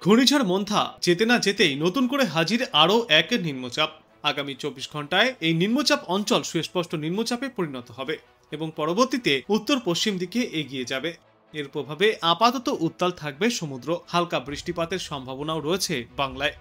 ঘূর্ণিঝড় মন্থা যেতে না যেতেই নতুন করে হাজির আরও এক নিম্নচাপ। আগামী 24 ঘন্টায় এই নিম্নচাপ অঞ্চল সুস্পষ্ট নিম্নচাপে পরিণত হবে এবং পরবর্তীতে উত্তর পশ্চিম দিকে এগিয়ে যাবে। এর প্রভাবে আপাতত উত্তাল থাকবে সমুদ্র, হালকা বৃষ্টিপাতের সম্ভাবনাও রয়েছে বাংলায়।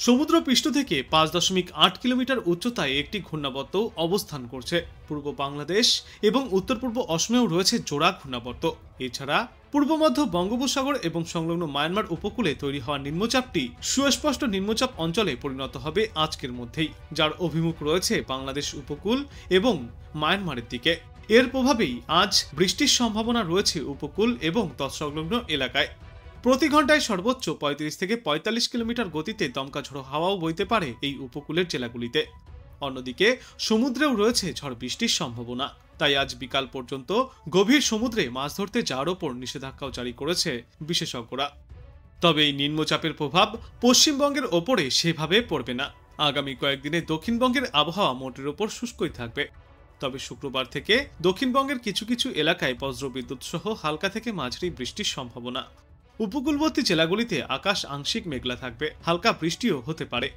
সমুদ্র পৃষ্ঠ থেকে 5.8 কিলোমিটার উচ্চতায় একটি ঘূর্ণাবর্ত অবস্থান করছে। পূর্ব বাংলাদেশ এবং উত্তর পূর্ব অসমেও রয়েছে জোড়া ঘূর্ণাবর্ত। এছাড়া পূর্ব মধ্য বঙ্গোপসাগর এবং সংলগ্ন মায়ানমার উপকূলে তৈরি হওয়া নিম্নচাপটি সুস্পষ্ট নিম্নচাপ অঞ্চলে পরিণত হবে আজকের মধ্যেই, যার অভিমুখ রয়েছে বাংলাদেশ উপকূল এবং মায়ানমারের দিকে। এর প্রভাবেই আজ বৃষ্টির সম্ভাবনা রয়েছে উপকূল এবং তৎসংলগ্ন এলাকায়। প্রতি ঘন্টায় সর্বোচ্চ 35 থেকে 45 কিলোমিটার গতিতে দমকা ঝোড়ো হাওয়াও বইতে পারে এই উপকূলের জেলাগুলিতে। অন্যদিকে সমুদ্রেও রয়েছে ঝড় বৃষ্টির সম্ভাবনা। তাই আজ বিকাল পর্যন্ত গভীর সমুদ্রে মাছ ধরতে যাওয়ার ওপর নিষেধাজ্ঞাও জারি করেছে বিশেষজ্ঞরা। তবে এই নিম্নচাপের প্রভাব পশ্চিমবঙ্গের ওপরে সেভাবে পড়বে না। আগামী কয়েকদিনে দক্ষিণবঙ্গের আবহাওয়া মোটের ওপর শুষ্কই থাকবে। তবে শুক্রবার থেকে দক্ষিণবঙ্গের কিছু কিছু এলাকায় বজ্রবিদ্যুৎ সহ হালকা থেকে মাঝারি বৃষ্টির সম্ভাবনা। উপকূলবর্তী জেলাগুলিতে আকাশ আংশিক মেঘলা থাকবে, হালকা বৃষ্টিও হতে পারে।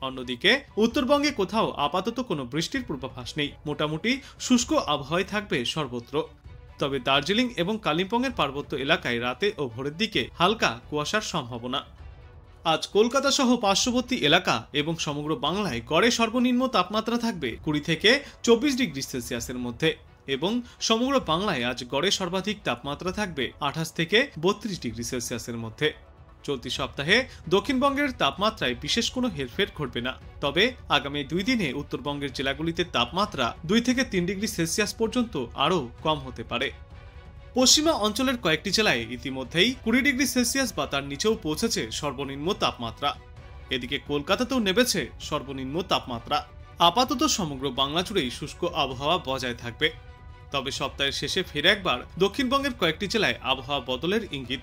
অন্যদিকে উত্তরবঙ্গে কোথাও আপাতত কোনো বৃষ্টির পূর্বাভাস নেই। মোটামুটি শুষ্ক আবহাওয়ায় থাকবে সর্বত্র। তবে দার্জিলিং এবং কালিম্পংয়ের পার্বত্য এলাকায় রাতে ও ভোরের দিকে হালকা কুয়াশার সম্ভাবনা। আজ কলকাতা সহ পার্শ্ববর্তী এলাকা এবং সমগ্র বাংলায় গড়ে সর্বনিম্ন তাপমাত্রা থাকবে 20 থেকে 24 ডিগ্রি সেলসিয়াসের মধ্যে এবং সমগ্র বাংলায় আজ গড়ে সর্বাধিক তাপমাত্রা থাকবে 28 থেকে 32 ডিগ্রি সেলসিয়াসের মধ্যে। চলতি সপ্তাহে দক্ষিণবঙ্গের তাপমাত্রায় বিশেষ কোনো হেরফের ঘটবে না। তবে আগামী 2 দিনে উত্তরবঙ্গের জেলাগুলিতে তাপমাত্রা 2 থেকে 3 ডিগ্রি সেলসিয়াস পর্যন্ত আরও কম হতে পারে। পশ্চিমা অঞ্চলের কয়েকটি জেলায় ইতিমধ্যেই 20 ডিগ্রি সেলসিয়াস বা তার নিচেও পৌঁছেছে সর্বনিম্ন তাপমাত্রা। এদিকে কলকাতাতেও নেমেছে সর্বনিম্ন তাপমাত্রা। আপাতত সমগ্র বাংলা জুড়েই শুষ্ক আবহাওয়া বজায় থাকবে। তবে সপ্তাহের শেষে ফের একবার দক্ষিণবঙ্গের কয়েকটি জেলায় আবহাওয়া বদলের ইঙ্গিত।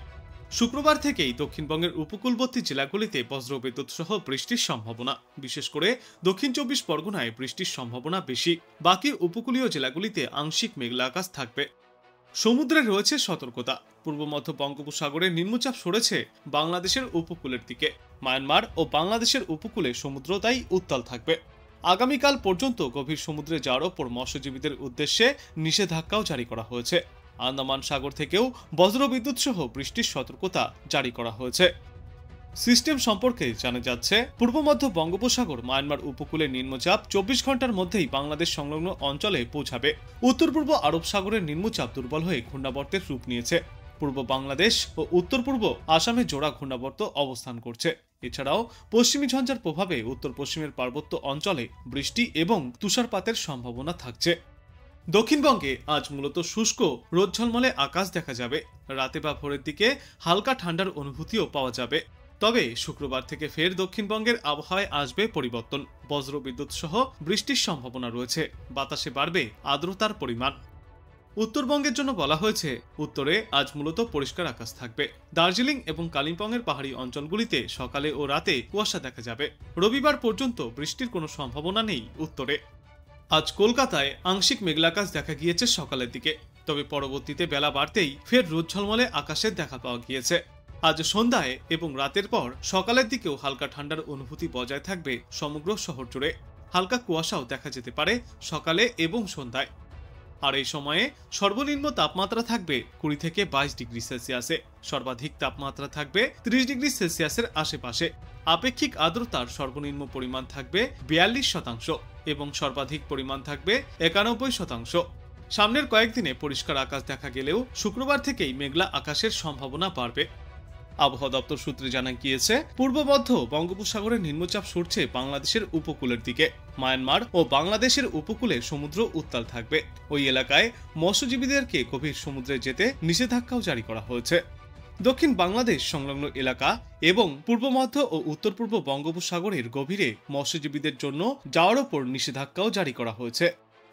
শুক্রবার থেকেই দক্ষিণবঙ্গের উপকূলবর্তী জেলাগুলিতে বজ্রবিদ্যুৎ সহ বৃষ্টির সম্ভাবনা। বিশেষ করে দক্ষিণ 24 পরগনায় বৃষ্টির সম্ভাবনা বেশি। বাকি উপকূলীয় জেলাগুলিতে আংশিক মেঘলা আকাশ থাকবে। সমুদ্রে রয়েছে সতর্কতা। পূর্ব মধ্য বঙ্গোপসাগরের নিম্নচাপ সরেছে বাংলাদেশের উপকূলের দিকে। মায়ানমার ও বাংলাদেশের উপকূলে সমুদ্র তাই উত্তাল থাকবে। আগামীকাল পর্যন্ত গভীর সমুদ্রে যাওয়ার ওপর মৎস্যজীবীদের উদ্দেশ্যে নিষেধাজ্ঞাও জারি করা হয়েছে। আন্দামান সাগর থেকেও বজ্রবিদ্যুৎ সহ বৃষ্টির সতর্কতা জারি করা হয়েছে। সিস্টেম সম্পর্কে জানা যাচ্ছে, পূর্ব মধ্য বঙ্গোপসাগর মায়ানমার উপকূলে নিম্নচাপ 24 ঘন্টার মধ্যেই বাংলাদেশ সংলগ্ন অঞ্চলে পৌঁছাবে। উত্তর পূর্ব আরব সাগরের নিম্নচাপ দুর্বল হয়ে ঘূর্ণাবর্তের রূপ নিয়েছে। পূর্ব বাংলাদেশ ও উত্তর পূর্ব আসামে জোড়া ঘূর্ণাবর্ত অবস্থান করছে। এছাড়াও পশ্চিমী ঝঞ্ঝার প্রভাবে উত্তর পশ্চিমের পার্বত্য অঞ্চলে বৃষ্টি এবং তুষারপাতের সম্ভাবনা থাকছে। দক্ষিণবঙ্গে আজ মূলত শুষ্ক রোদ ঝলমলে আকাশ দেখা যাবে। রাতে বা ভোরের দিকে হালকা ঠান্ডার অনুভূতিও পাওয়া যাবে। তবে শুক্রবার থেকে ফের দক্ষিণবঙ্গের আবহাওয়ায় আসবে পরিবর্তন। বজ্রবিদ্যুৎ সহ বৃষ্টির সম্ভাবনা রয়েছে। বাতাসে বাড়বে আর্দ্রতার পরিমাণ। উত্তরবঙ্গের জন্য বলা হয়েছে, উত্তরে আজ মূলত পরিষ্কার আকাশ থাকবে। দার্জিলিং এবং কালিম্পংয়ের পাহাড়ি অঞ্চলগুলিতে সকালে ও রাতে কুয়াশা দেখা যাবে। রবিবার পর্যন্ত বৃষ্টির কোনো সম্ভাবনা নেই উত্তরে। আজ কলকাতায় আংশিক মেঘলাকাশ দেখা গিয়েছে সকালের দিকে। তবে পরবর্তীতে বেলা বাড়তেই ফের রোদ ঝলমলে আকাশের দেখা পাওয়া গিয়েছে। আজ সন্ধ্যায় এবং রাতের পর সকালের দিকেও হালকা ঠান্ডার অনুভূতি বজায় থাকবে সমগ্র শহর জুড়ে। হালকা কুয়াশাও দেখা যেতে পারে সকালে এবং সন্ধ্যায়। আর এই সময়ে সর্বনিম্ন তাপমাত্রা থাকবে 20 থেকে 22 ডিগ্রি সেলসিয়াসে। সর্বাধিক তাপমাত্রা থাকবে 30 ডিগ্রি সেলসিয়াসের আশেপাশে। আপেক্ষিক আর্দ্রতার সর্বনিম্ন পরিমাণ থাকবে 42% এবং সর্বাধিক পরিমাণ থাকবে 91%। সামনের কয়েকদিনে পরিষ্কার আকাশ দেখা গেলেও শুক্রবার থেকেই মেঘলা আকাশের সম্ভাবনা বাড়বে। আবহাওয়া দপ্তর সূত্রে জানা গিয়েছে, পূর্ব মধ্য বঙ্গোপসাগরের নিম্নচাপ সরছে বাংলাদেশের উপকূলের দিকে। মায়ানমার ও বাংলাদেশের উপকূলে সমুদ্র উত্তাল থাকবে। ওই এলাকায় মৎস্যজীবীদেরকে গভীর সমুদ্রে যেতে নিষেধাজ্ঞাও জারি করা হয়েছে। দক্ষিণ বাংলাদেশ সংলগ্ন এলাকা এবং পূর্ব মধ্য ও উত্তর পূর্ব বঙ্গোপসাগরের গভীরে মৎস্যজীবীদের জন্য যাওয়ার ওপর নিষেধাজ্ঞাও জারি করা হয়েছে।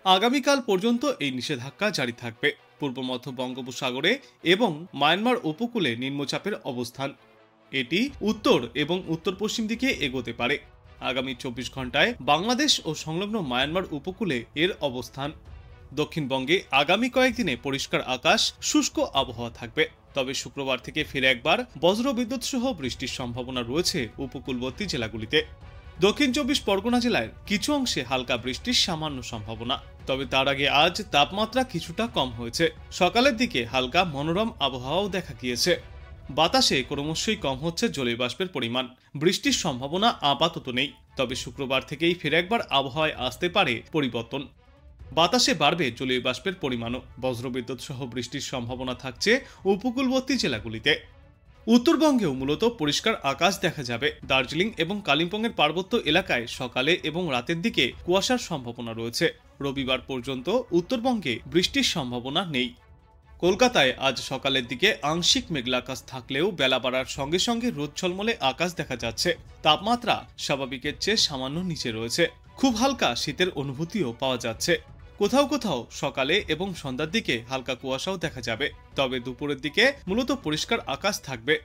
আগামীকাল পর্যন্ত এই নিষেধাজ্ঞা জারি থাকবে। পূর্ব মধ্য বঙ্গোপসাগরে এবং মায়ানমার উপকূলে নিম্নচাপের অবস্থান। এটি উত্তর এবং উত্তর পশ্চিম দিকে এগোতে পারে। আগামী 24 ঘন্টায় বাংলাদেশ ও সংলগ্ন মায়ানমার উপকূলে এর অবস্থান। দক্ষিণবঙ্গে আগামী কয়েকদিনে পরিষ্কার আকাশ, শুষ্ক আবহাওয়া থাকবে। তবে শুক্রবার থেকে ফের একবার বজ্রবিদ্যুৎ সহ বৃষ্টির সম্ভাবনা রয়েছে উপকূলবর্তী জেলাগুলিতে। দক্ষিণ 24 পরগনা জেলার কিছু অংশে হালকা বৃষ্টির সামান্য সম্ভাবনা। তবে তার আগে আজ তাপমাত্রা কিছুটা কম হয়েছে। সকালের দিকে হালকা মনোরম আবহাওয়াও দেখা গিয়েছে। বাতাসে ক্রমশই কম হচ্ছে জলীয় বাষ্পের পরিমাণ। বৃষ্টির সম্ভাবনা আপাতত নেই, তবে শুক্রবার থেকেই ফের একবার আবহাওয়ায় আসতে পারে পরিবর্তন। বাতাসে বাড়বে জলীয় বাষ্পের পরিমাণও। বজ্রবিদ্যুৎ সহ বৃষ্টির সম্ভাবনা থাকছে উপকূলবর্তী জেলাগুলিতে। উত্তরবঙ্গেও মূলত পরিষ্কার আকাশ দেখা যাবে। দার্জিলিং এবং কালিম্পংয়ের পার্বত্য এলাকায় সকালে এবং রাতের দিকে কুয়াশার সম্ভাবনা রয়েছে। রবিবার পর্যন্ত উত্তরবঙ্গে বৃষ্টির সম্ভাবনা নেই। কলকাতায় আজ সকালের দিকে আংশিক মেঘলা আকাশ থাকলেও বেলা বাড়ার সঙ্গে সঙ্গে রোদ ঝলমলে আকাশ দেখা যাচ্ছে। তাপমাত্রা স্বাভাবিকের চেয়ে সামান্য নিচে রয়েছে। খুব হালকা শীতের অনুভূতিও পাওয়া যাচ্ছে। কোথাও কোথাও সকালে এবং সন্ধ্যার দিকে হালকা কুয়াশাও দেখা যাবে। তবে দুপুরের দিকে মূলত পরিষ্কার আকাশ থাকবে।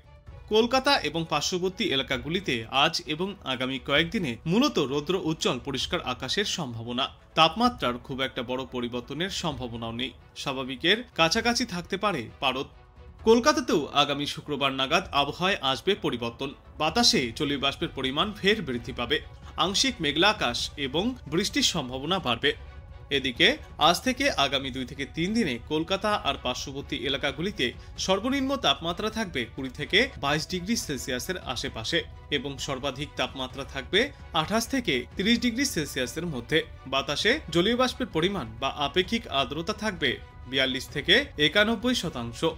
কলকাতা এবং পার্শ্ববর্তী এলাকাগুলিতে আজ এবং আগামী কয়েকদিনে মূলত রৌদ্র উজ্জ্বল পরিষ্কার আকাশের সম্ভাবনা। তাপমাত্রার খুব একটা বড় পরিবর্তনের সম্ভাবনাও নেই। স্বাভাবিকের কাছাকাছি থাকতে পারে পারদ। কলকাতাতেও আগামী শুক্রবার নাগাদ আবহাওয়ায় আসবে পরিবর্তন। বাতাসে জলীয় বাষ্পের পরিমাণ ফের বৃদ্ধি পাবে। আংশিক মেঘলা আকাশ এবং বৃষ্টির সম্ভাবনা বাড়বে। এদিকে আজ থেকে আগামী 2 থেকে 3 দিনে কলকাতা আর পার্শ্ববর্তী এলাকাগুলিতে সর্বনিম্ন তাপমাত্রা থাকবে 20 থেকে 22 ডিগ্রি সেলসিয়াসের আশেপাশে এবং সর্বাধিক তাপমাত্রা থাকবে 28 থেকে 30 ডিগ্রি সেলসিয়াসের মধ্যে। বাতাসে জলীয় বাষ্পের পরিমাণ বা আপেক্ষিক আর্দ্রতা থাকবে 42 থেকে 91%।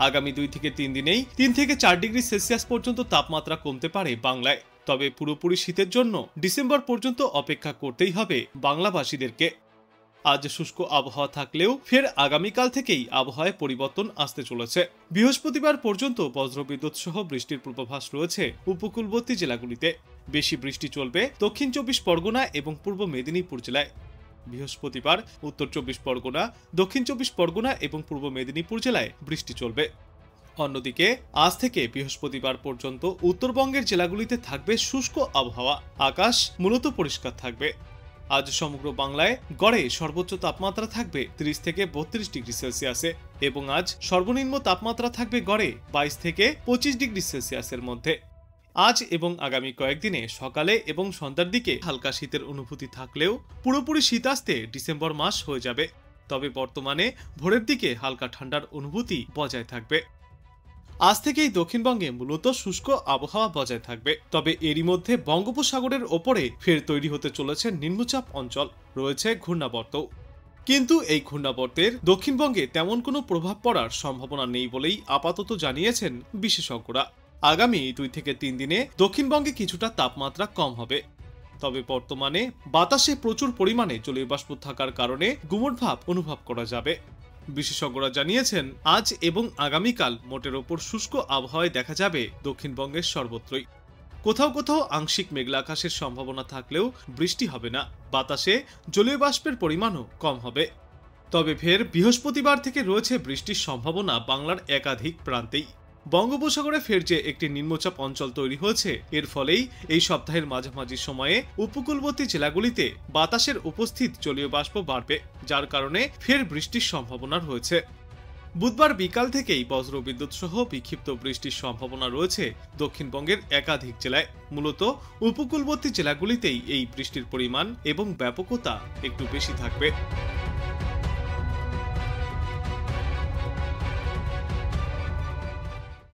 আগামী 2 থেকে 3 দিনেই 3 থেকে 4 ডিগ্রি সেলসিয়াস পর্যন্ত তাপমাত্রা কমতে পারে বাংলায়। তবে পুরোপুরি শীতের জন্য ডিসেম্বর পর্যন্ত অপেক্ষা করতেই হবে বাংলাবাসীদেরকে। আজ শুষ্ক আবহাওয়া থাকলেও ফের আগামীকাল থেকেই আবহাওয়ায় পরিবর্তন আসতে চলেছে। বৃহস্পতিবার পর্যন্ত বজ্রবিদ্যুৎ সহ বৃষ্টির পূর্বাভাস রয়েছে উপকূলবর্তী জেলাগুলিতে। বেশি বৃষ্টি চলবে দক্ষিণ 24 পরগনা এবং পূর্ব মেদিনীপুর জেলায়। বৃহস্পতিবার উত্তর 24 পরগনা, দক্ষিণ 24 পরগনা এবং পূর্ব মেদিনীপুর জেলায় বৃষ্টি চলবে। অন্যদিকে আজ থেকে বৃহস্পতিবার পর্যন্ত উত্তরবঙ্গের জেলাগুলিতে থাকবে শুষ্ক আবহাওয়া। আকাশ মূলত পরিষ্কার থাকবে। আজ সমগ্র বাংলায় গড়ে সর্বোচ্চ তাপমাত্রা থাকবে 30 থেকে 32 ডিগ্রি সেলসিয়াসে এবং আজ সর্বনিম্ন তাপমাত্রা থাকবে গড়ে 22 থেকে 25 ডিগ্রি সেলসিয়াসের মধ্যে। আজ এবং আগামী কয়েকদিনে সকালে এবং সন্ধ্যার দিকে হালকা শীতের অনুভূতি থাকলেও পুরোপুরি শীত আসতে ডিসেম্বর মাস হয়ে যাবে। তবে বর্তমানে ভোরের দিকে হালকা ঠান্ডার অনুভূতি বজায় থাকবে। আজ থেকেই দক্ষিণবঙ্গে মূলত শুষ্ক আবহাওয়া বজায় থাকবে। তবে এরই মধ্যে বঙ্গোপসাগরের ওপরে ফের তৈরি হতে চলেছে নিম্নচাপ অঞ্চল, রয়েছে ঘূর্ণাবর্ত। কিন্তু এই ঘূর্ণাবর্তের দক্ষিণবঙ্গে তেমন কোনো প্রভাব পড়ার সম্ভাবনা নেই বলেই আপাতত জানিয়েছেন বিশেষজ্ঞরা। আগামী 2 থেকে 3 দিনে দক্ষিণবঙ্গে কিছুটা তাপমাত্রা কম হবে। তবে বর্তমানে বাতাসে প্রচুর পরিমাণে জলীয় বাষ্প থাকার কারণে গুমোট ভাব অনুভব করা যাবে। বিশেষজ্ঞরা জানিয়েছেন আজ এবং আগামীকাল মোটের ওপর শুষ্ক আবহাওয়ায় দেখা যাবে দক্ষিণবঙ্গের সর্বত্রই। কোথাও কোথাও আংশিক মেঘলা আকাশের সম্ভাবনা থাকলেও বৃষ্টি হবে না। বাতাসে জলীয় বাষ্পের পরিমাণও কম হবে। তবে ফের বৃহস্পতিবার থেকে রয়েছে বৃষ্টির সম্ভাবনা বাংলার একাধিক প্রান্তেই। বঙ্গোপসাগরে ফের যে একটি নিম্নচাপ অঞ্চল তৈরি হয়েছে, এর ফলেই এই সপ্তাহের মাঝামাঝি সময়ে উপকূলবর্তী জেলাগুলিতে বাতাসের উপস্থিত জলীয় বাষ্প বাড়বে, যার কারণে ফের বৃষ্টির সম্ভাবনা রয়েছে। বুধবার বিকাল থেকেই বজ্রবিদ্যুৎ সহ বিক্ষিপ্ত বৃষ্টির সম্ভাবনা রয়েছে দক্ষিণবঙ্গের একাধিক জেলায়। মূলত উপকূলবর্তী জেলাগুলিতেই এই বৃষ্টির পরিমাণ এবং ব্যাপকতা একটু বেশি থাকবে।